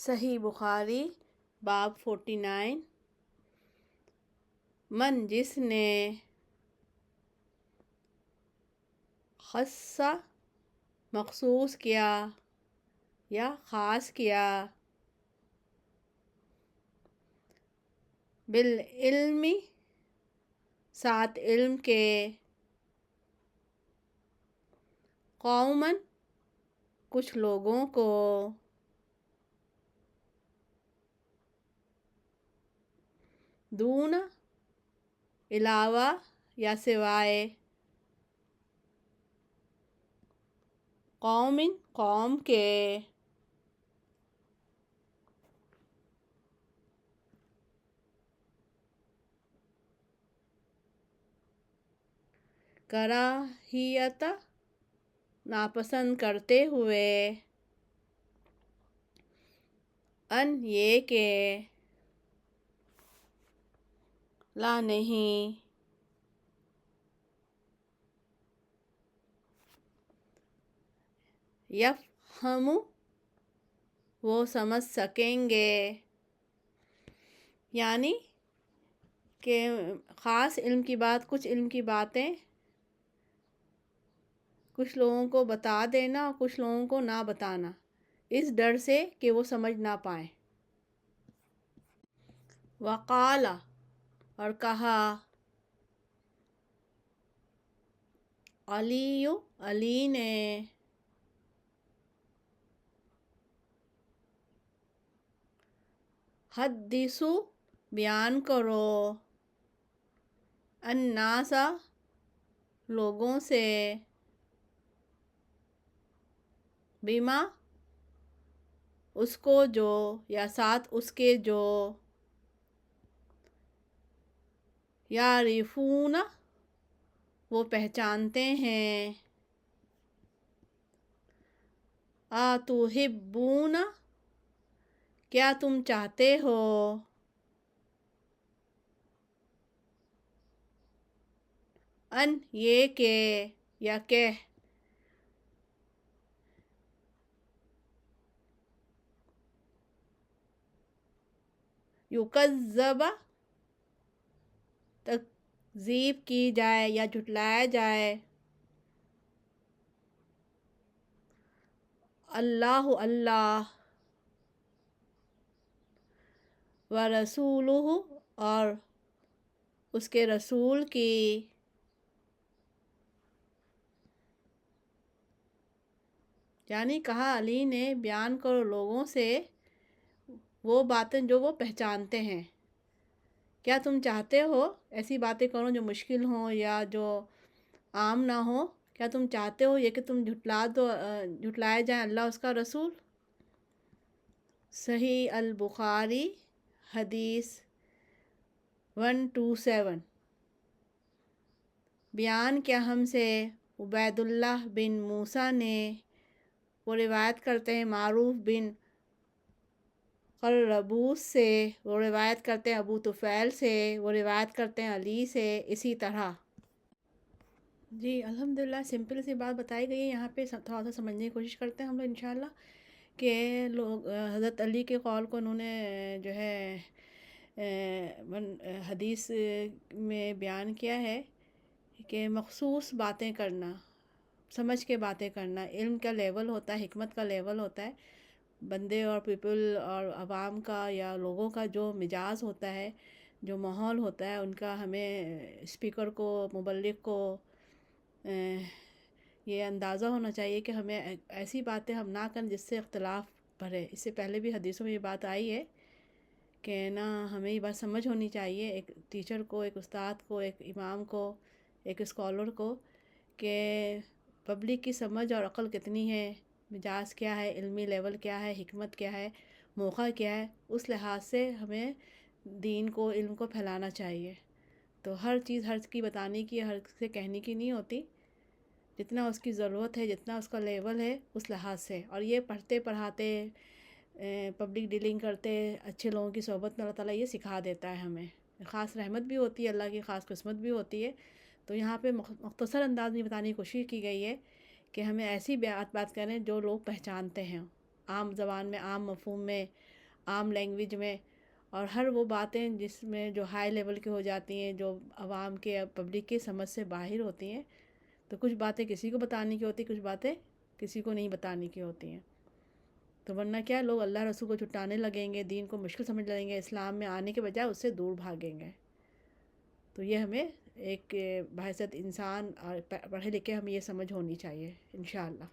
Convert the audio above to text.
صحیح بخاری باب 49 من جس نے خص مخصوص کیا یا خاص کیا بالعلم ساتھ علم کے قوماً کچھ لوگوں کو دون علاوہ یا سوائے قوم کے کراہیت ناپسند کرتے ہوئے ان یہ کہ لا نہیں یفہم وہ سمجھ سکیں گے، یعنی کہ خاص علم کی بات، کچھ علم کی باتیں کچھ لوگوں کو بتا دینا اور کچھ لوگوں کو نہ بتانا، اس ڈر سے کہ وہ سمجھ نہ پائیں۔ وقال اور کہا علی نے حدثو بیان کرو الناس لوگوں سے بما اس کو جو یا ساتھ اس کے جو یعرفون وہ پہچانتے ہیں، اتحبون کیا تم چاہتے ہو، ان یہ کہ یا کہ یکذب تکذیب کی جائے یا جھٹلایا جائے اللہ ورسولہ اور اس کے رسول کی، یعنی کہا علی نے بیان کرو لوگوں سے وہ باتیں جو وہ پہچانتے ہیں، کیا تم چاہتے ہو ایسی باتیں کرو جو مشکل ہوں یا جو عام نہ ہو، کیا تم چاہتے ہو یہ کہ تم جھٹلائے جائیں اللہ اس کا رسول۔ صحیح البخاری حدیث 127 بیان کیا ہم سے عبید اللہ بن موسیٰ نے، وہ روایت کرتے ہیں معروف بن قربوس سے، وہ روایت کرتے ہیں ابو طفیل سے، وہ روایت کرتے ہیں علی سے، اسی طرح۔ جی الحمدللہ سمپل سی بات بتائی گئی ہے، یہاں پہ تھوڑا سا سمجھنے کی کوشش کرتے ہیں ہم لوگ انشاءاللہ کہ لوگ حضرت علی کے قول کو انہوں نے جو ہے حدیث میں بیان کیا ہے کہ مخصوص باتیں کرنا، سمجھ کے باتیں کرنا، علم کا لیول ہوتا ہے، حکمت کا لیول ہوتا ہے، بندے اور پیپل اور عوام کا یا لوگوں کا جو مزاج ہوتا ہے، جو ماحول ہوتا ہے، ان کا ہمیں اسپیکر کو، مبلغ کو یہ اندازہ ہونا چاہیے کہ ہمیں ایسی باتیں ہم نہ کریں جس سے اختلاف بڑھے۔ اس سے پہلے بھی حدیثوں میں یہ بات آئی ہے کہ نا ہمیں یہ بات سمجھ ہونی چاہیے، ایک ٹیچر کو، ایک استاد کو، ایک امام کو، ایک اسکالر کو، کہ پبلک کی سمجھ اور عقل کتنی ہے، مزاج کیا ہے، علمی لیول کیا ہے، حکمت کیا ہے، موقع کیا ہے، اس لحاظ سے ہمیں دین کو، علم کو پھیلانا چاہیے۔ تو ہر چیز ہر کی بتانے کی، ہر سے کہنے کی نہیں ہوتی، جتنا اس کی ضرورت ہے، جتنا اس کا لیول ہے اس لحاظ سے۔ اور یہ پڑھتے پڑھاتے پبلک ڈیلنگ کرتے اچھے لوگوں کی صحبت میں اللہ تعالیٰ یہ سکھا دیتا ہے ہمیں، خاص رحمت بھی ہوتی ہے، اللہ کی خاص قسمت بھی ہوتی ہے۔ تو یہاں پہ مختصر انداز میں بتانے کی کوشش کی گئی ہے کہ ہمیں ایسی بات کریں جو لوگ پہچانتے ہیں، عام زبان میں، عام مفہوم میں، عام لینگویج میں، اور ہر وہ باتیں جس میں جو ہائی لیول کی ہو جاتی ہیں، جو عوام کے پبلک کی سمجھ سے باہر ہوتی ہیں، تو کچھ باتیں کسی کو بتانے کی ہوتی، کچھ باتیں کسی کو نہیں بتانے کی ہوتی ہیں. تو ورنہ کیا لوگ اللہ رسول کو چھٹانے لگیں گے، دین کو مشکل سمجھ لگیں گے، اسلام میں آنے کے بجائے اس سے دور بھاگیں گے. تو یہ ہمیں ایک بحیثیت انسان اور پڑھے لکھے ہمیں یہ سمجھ ہونی چاہیے انشاءاللہ.